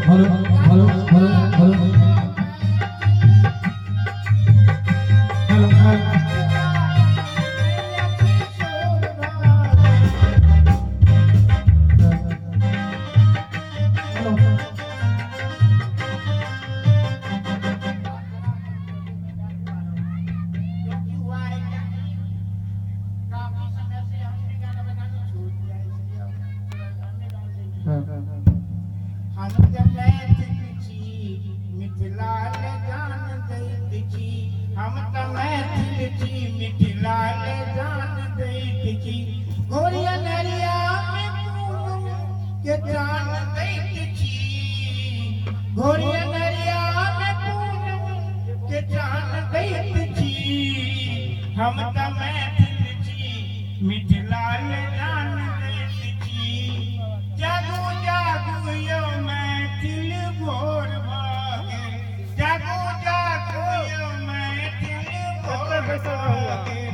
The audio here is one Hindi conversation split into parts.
hello hello hello hello hello hello हम मैथिल छी मिथिला ले जान दैत छी हम मैथिल छी मिथिला ले जान दैत छी गोरिया नरिया में पूनम के जान दैत छी गोरिया नरिया में पूनम के जान दैत छी हम मैथिल छी मिथिला ले जान दैत छी जागो जागो यो मैथिल भोर भागे जागो जागो यो मैथिल भोर भागे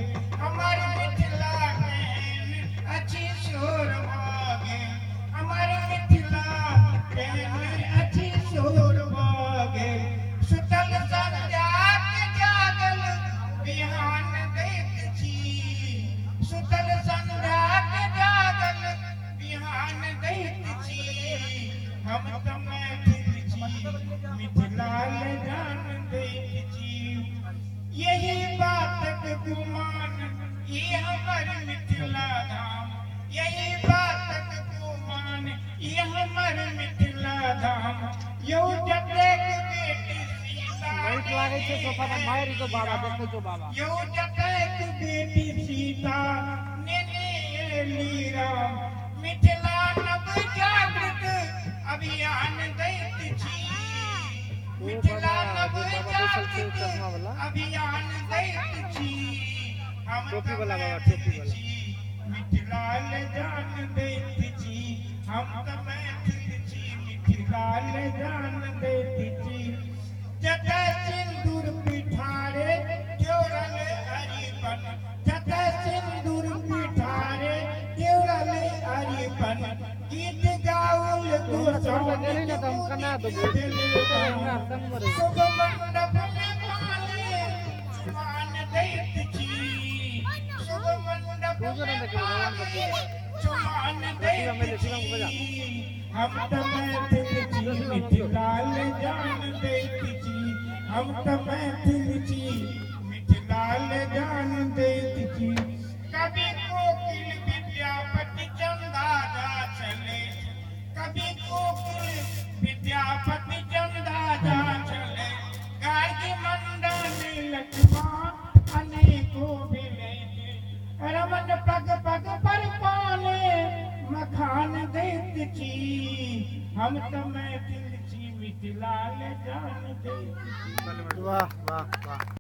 हमार मिथिला में अच्छी शोर भागे हमार मिथिला में अच्छी शोर भागे सुतल संध्या के जागल बिहान दैत छी सुतल संध्या के जागल बिहान दैत छी हम मैथिल छी मिथिला ले जान दैत छी यही बातक गुमान ये हमर मिथिला धाम यही बातक गुमान ये हमर मिथिला धाम यौ जतेक बेटी सीता लाइट लागे छे सोफा पर मारि तो बाबा देखै छो बाबा यौ जतेक बेटी सीता नेने एली राम मिथिला नव जागृत अभियान दैत छी मिथिला नव जागृत अभियान दैत छी हम टोपी वाला बाबा टोपी वाला मिथिला ले जान दैत छी हम मैथिल छी मिथिला ले जान दैत छी जतै सिंदूर पिठारे जोड़ल हरिबन जतै सिंदूर पिठारे जोड़ल हरिबन गीत गाउल गोसाउन नहीं ना हम कना दो ना संग शुभ मंडप में पाले मान दैत छी शुभ मंडप में पाले चुमान दैत छी हम मैथिल छी मिथिला ले जान दैत छी हम मैथिल छी मिथिला ले जान दैत छी कभी कोकिल विद्यापति चंदा जा चले कभी कोकिल विद्यापति चंदा जा चले गार्गी मंडन लक्ष्मण अनेको मिले रमन पग पग पर पाले मखान दैत छी हम मैथिल छी मिथिला ले जान दैत छी वाह वाह वाह